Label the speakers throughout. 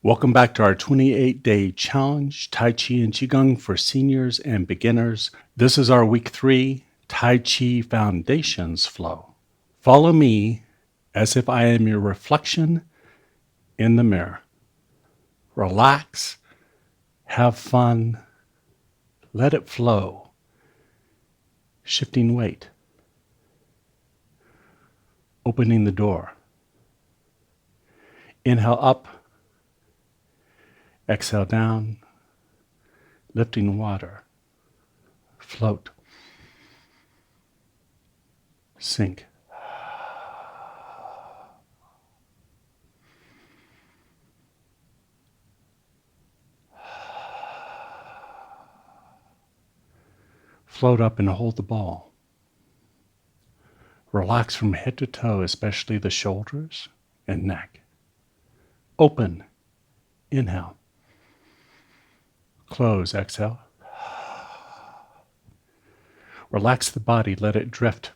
Speaker 1: Welcome back to our 28-day challenge, Tai Chi and Qigong for seniors and beginners. This is our week 3 Tai Chi Foundations flow. Follow me as if I am your reflection in the mirror. Relax, have fun, let it flow. Shifting weight, opening the door. Inhale up, exhale down, lifting water, float, sink. Float up and hold the ball. Relax from head to toe, especially the shoulders and neck. Open, inhale. Close, exhale. Relax the body, let it drift.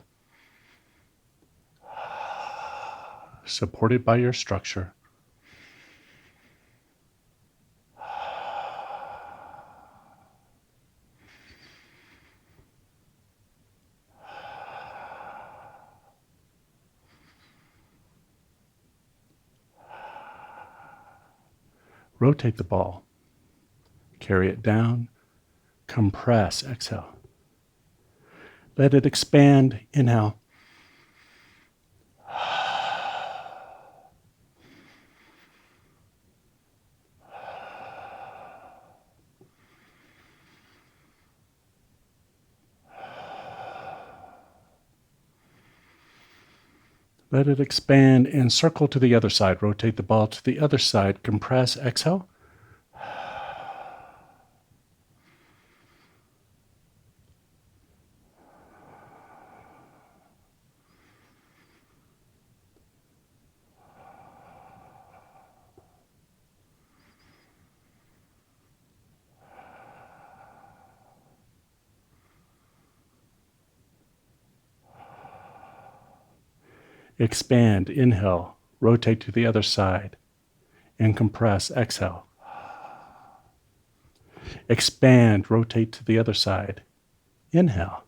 Speaker 1: Supported by your structure. Rotate the ball. Carry it down. Compress, exhale. Let it expand, inhale. Let it expand and circle to the other side. Rotate the ball to the other side. Compress, exhale. Expand, inhale, rotate to the other side, and compress, exhale. Expand, rotate to the other side, inhale,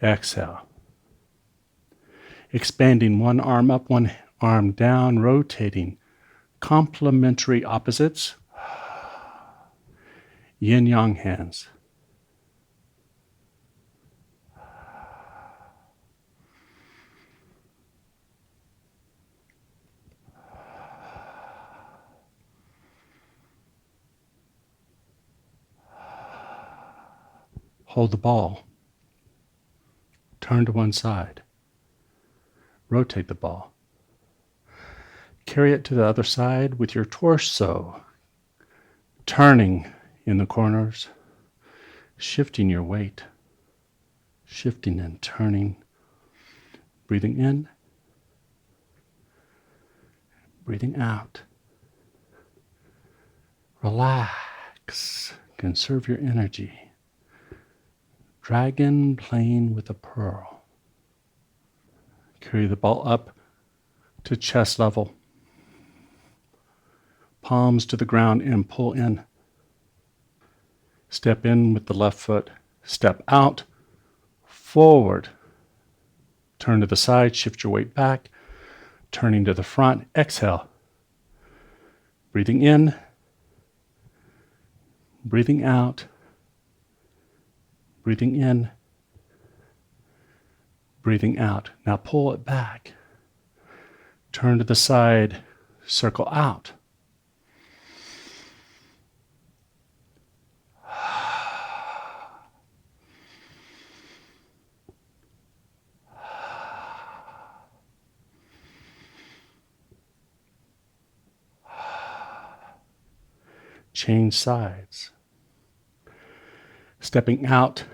Speaker 1: exhale. Expanding one arm up, one arm down, rotating, complementary opposites, yin-yang hands. Hold the ball. Turn to one side. Rotate the ball. Carry it to the other side with your torso, turning in the corners, shifting your weight, shifting and turning, breathing in, breathing out. Relax, conserve your energy. Dragon playing with a pearl. Carry the ball up to chest level. Palms to the ground and pull in. Step in with the left foot. Step out, forward. Turn to the side, shift your weight back. Turning to the front, exhale. Breathing in, breathing out. Breathing in, breathing out. Now pull it back. Turn to the side, circle out. Change sides. Stepping out.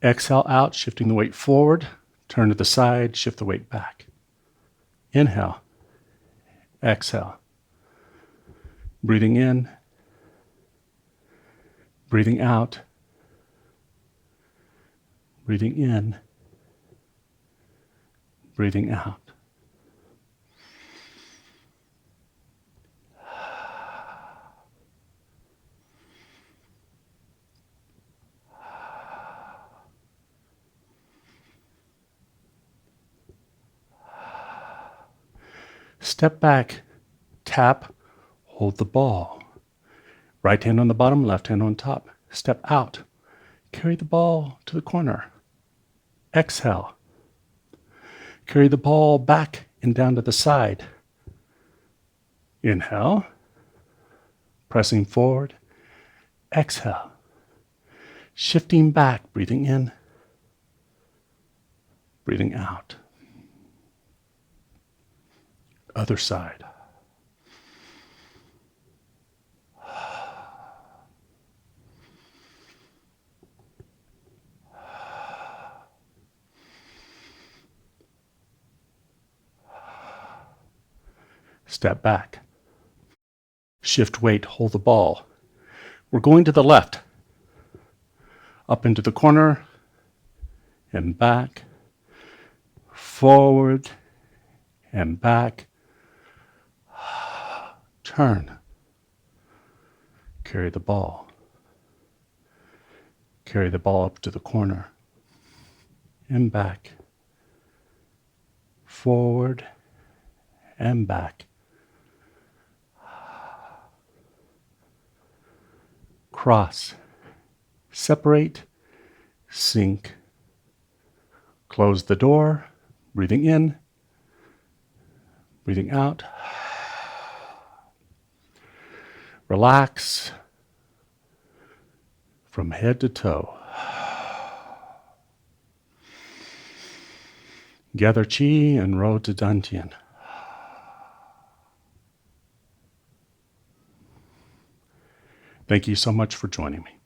Speaker 1: Exhale out, shifting the weight forward. Turn to the side, shift the weight back. Inhale. Exhale. Breathing in. Breathing out. Breathing in. Breathing out. Step back, tap, hold the ball. Right hand on the bottom, left hand on top. Step out. Carry the ball to the corner. Exhale. Carry the ball back and down to the side. Inhale. Pressing forward. Exhale. Shifting back, breathing in, breathing out. Other side. Step back. Shift weight, hold the ball. We're going to the left. Up into the corner and back. Forward and back. Turn. Carry the ball. Carry the ball up to the corner and back. Forward and back. Cross. Separate. Sink. Close the door. Breathing in. Breathing out. Relax from head to toe. Gather chi and row to dantian. Thank you so much for joining me.